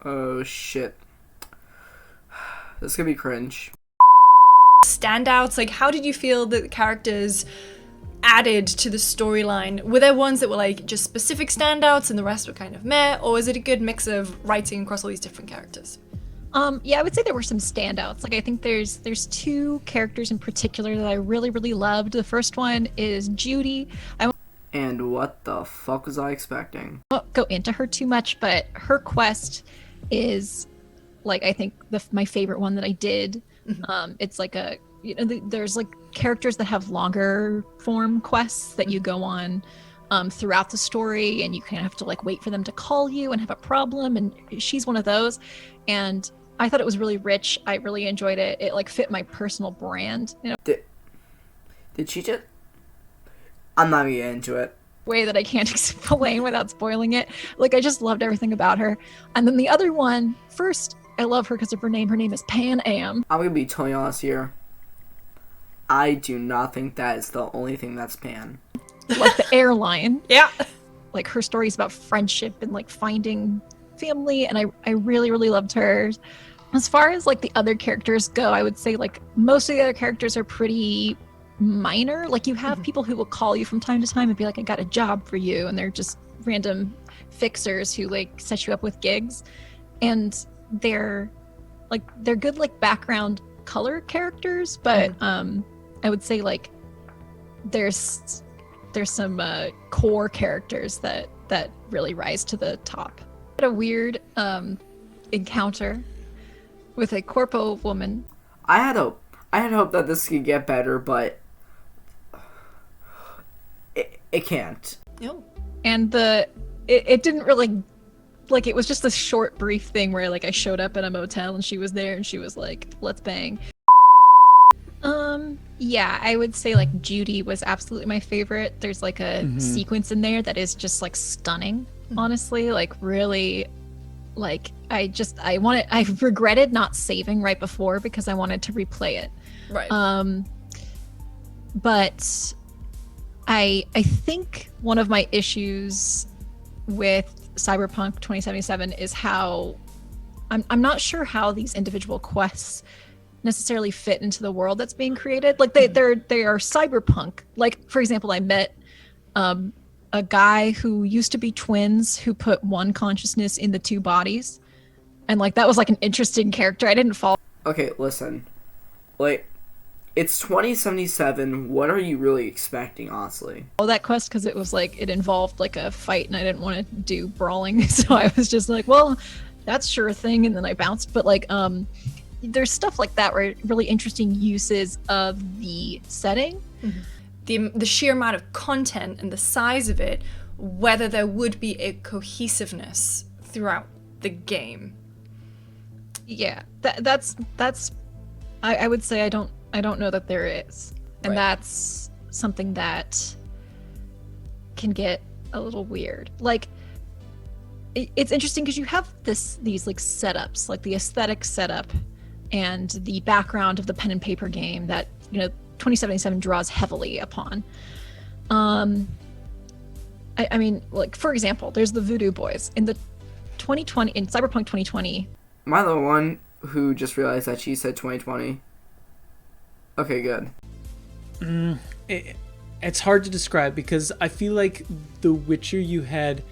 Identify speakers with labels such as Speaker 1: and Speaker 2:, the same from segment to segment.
Speaker 1: Oh shit. This could be cringe.
Speaker 2: Standouts, like how did you feel that the characters added to the storyline? Were there ones that were like just specific standouts and the rest were kind of meh, or is it a good mix of writing across all these different characters?
Speaker 3: Yeah, I would say there were some standouts. Like I think there's two characters in particular that I really, really loved. The first one is Judy.
Speaker 1: And what the fuck was I expecting?
Speaker 3: Won't go into her too much, but her quest is like I think my favorite one that I did. It's like there's like characters that have longer form quests that you go on throughout the story, and you kind of have to like wait for them to call you and have a problem, and she's one of those. And I thought it was really rich. I really enjoyed it. It like fit my personal brand.
Speaker 1: Did she just... I'm not gonna get into it.
Speaker 3: Way that I can't explain without spoiling it. Like I just loved everything about her. And then the other one, first, I love her because of her name. Her name is Pan Am.
Speaker 1: I'm gonna be totally honest here. I do not think that is the only thing that's Pan.
Speaker 3: Like the airline.
Speaker 2: Yeah.
Speaker 3: Like her story is about friendship and like finding family, and I really, really loved her. As far as like the other characters go, I would say like most of the other characters are pretty minor. Like you have people who will call you from time to time and be like, I got a job for you, and they're just random fixers who like set you up with gigs, and they're good like background color characters, but I would say like there's some core characters that really rise to the top. I had a weird encounter with a corpo woman.
Speaker 1: I had hope that this could get better, but it can't.
Speaker 2: No.
Speaker 3: And it didn't really, like, it was just a short brief thing where like I showed up at a motel and she was there and she was like, let's bang. Yeah, I would say like Judy was absolutely my favorite. There's like a sequence in there that is just like stunning, honestly. Like really, like I regretted not saving right before because I wanted to replay it.
Speaker 2: Right.
Speaker 3: But I think one of my issues with Cyberpunk 2077 is how I'm not sure how these individual quests necessarily fit into the world that's being created. Like they are cyberpunk. Like for example, I met a guy who used to be twins who put one consciousness in the two bodies, and like that was like an interesting character. I didn't follow.
Speaker 1: Okay, listen, like it's 2077. What are you really expecting, honestly?
Speaker 3: That quest because it was like it involved like a fight, and I didn't want to do brawling, so I was just like, well, that's sure a thing, and then I bounced. But like there's stuff like that where really interesting uses of the setting.
Speaker 2: The sheer amount of content and the size of it, whether there would be a cohesiveness throughout the game.
Speaker 3: Yeah, that's I would say I don't know that there is, and
Speaker 2: Right.
Speaker 3: that's something that can get a little weird. Like it's interesting because you have these like setups, like the aesthetic setup and the background of the pen and paper game that 2077 draws heavily upon. I mean, like for example, there's the Voodoo Boys in the 2020 in Cyberpunk 2020.
Speaker 1: Am I the one who just realized that she said 2020? Okay, good.
Speaker 4: It's hard to describe because I feel like The Witcher you had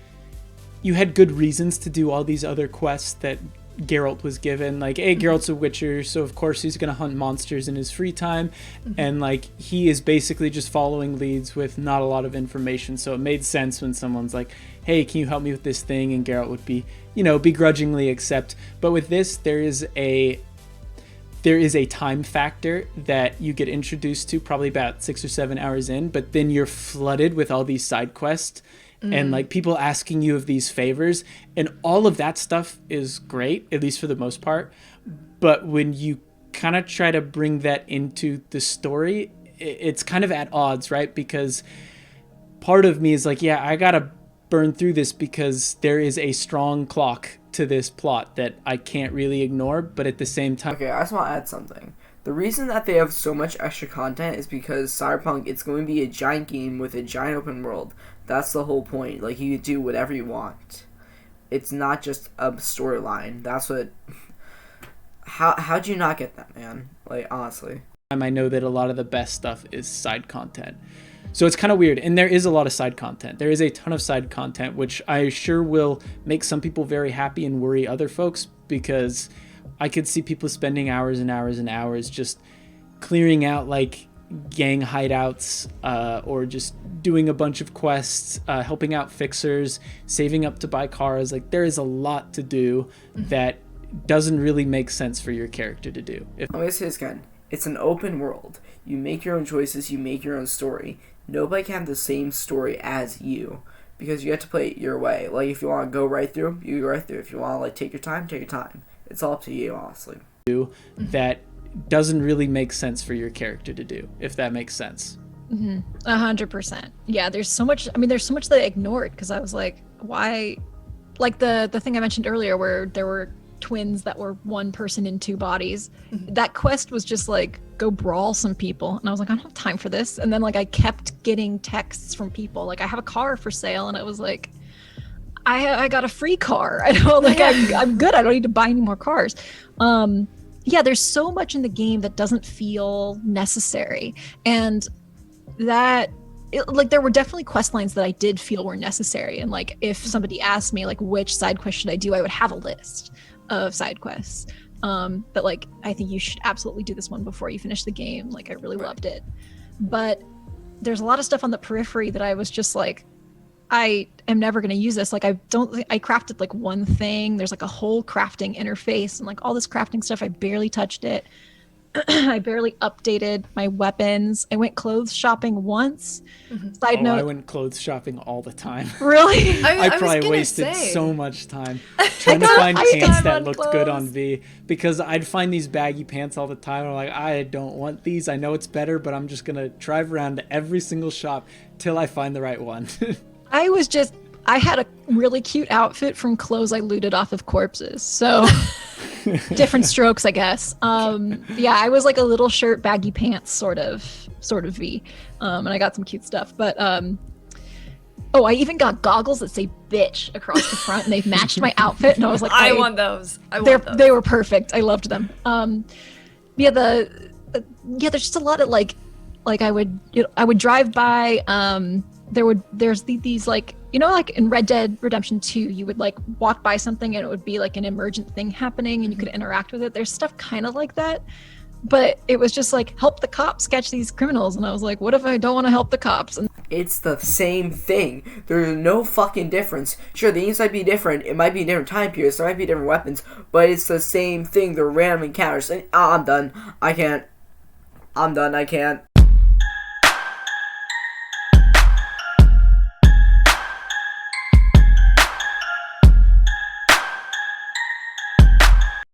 Speaker 4: good reasons to do all these other quests that Geralt was given. Like, hey, Geralt's a Witcher, so of course he's gonna hunt monsters in his free time, and like he is basically just following leads with not a lot of information. So it made sense when someone's like, hey, can you help me with this thing? And Geralt would be, begrudgingly accept. But with this, there is a time factor that you get introduced to probably about 6 or 7 hours in, but then you're flooded with all these side quests and like people asking you of these favors, and all of that stuff is great, at least for the most part. But when you kind of try to bring that into the story, it's kind of at odds, right? Because part of me is like, yeah, I gotta burn through this because there is a strong clock to this plot that I can't really ignore, but at the same time...
Speaker 1: Okay, I just want to add something. The reason that they have so much extra content is because Cyberpunk, it's going to be a giant game with a giant open world. That's the whole point. Like, you can do whatever you want. It's not just a storyline. That's what. How'd you not get that, man? Like, honestly.
Speaker 4: I know that a lot of the best stuff is side content. So it's kind of weird. And there is a lot of side content. There is a ton of side content, which I sure will make some people very happy and worry other folks, because I could see people spending hours and hours and hours just clearing out like gang hideouts, or just doing a bunch of quests, helping out fixers, saving up to buy cars. Like, there is a lot to do that doesn't really make sense for your character to do.
Speaker 1: I'm going to say this again. It's an open world. You make your own choices. You make your own story. Nobody can have the same story as you, because you have to play it your way. Like, if you want to go right through, you go right through. If you want to, like, take your time, take your time. It's all up to you, honestly.
Speaker 4: That doesn't really make sense for your character to do, if that makes sense.
Speaker 3: 100%. Yeah, there's so much. I mean, there's so much that I ignored because I was like, why? Like the thing I mentioned earlier, where there were twins that were one person in two bodies. That quest was just like, go brawl some people, and I was like, I don't have time for this. And then like I kept getting texts from people like, I have a car for sale, and I was like, I got a free car. I don't like I'm good. I don't need to buy any more cars. Yeah, there's so much in the game that doesn't feel necessary, and that like there were definitely quest lines that I did feel were necessary. And like if somebody asked me like which side quest should I do, I would have a list of side quests. But like I think you should absolutely do this one before you finish the game. Like I really loved it. But there's a lot of stuff on the periphery that I was just like, I am never going to use this. Like I crafted like one thing. There's like a whole crafting interface and like all this crafting stuff. I barely touched it. I barely updated my weapons. I went clothes shopping once. Side note,
Speaker 4: I went clothes shopping all the time.
Speaker 3: Really?
Speaker 4: I probably wasted so much time trying to find pants that looked good on V, because I'd find these baggy pants all the time. I'm like, I don't want these. I know it's better, but I'm just going to drive around to every single shop till I find the right one.
Speaker 3: I had a really cute outfit from clothes I looted off of corpses. So different strokes, I guess. Yeah, I was like a little shirt, baggy pants, sort of V. And I got some cute stuff. But I even got goggles that say bitch across the front, and they've matched my outfit. And I was like,
Speaker 2: I want those.
Speaker 3: They were perfect. I loved them. Yeah, there's just a lot of like I would drive by. There's these like, you know, like in Red Dead Redemption 2, you would like walk by something and it would be like an emergent thing happening and you could interact with it. There's stuff kind of like that, but it was just like, help the cops catch these criminals. And I was like, what if I don't want to help the cops? And
Speaker 1: It's the same thing. There's no fucking difference. Sure, the names might be different. It might be different time periods. There might be different weapons, but it's the same thing. They're random encounters. And, I'm done. I can't.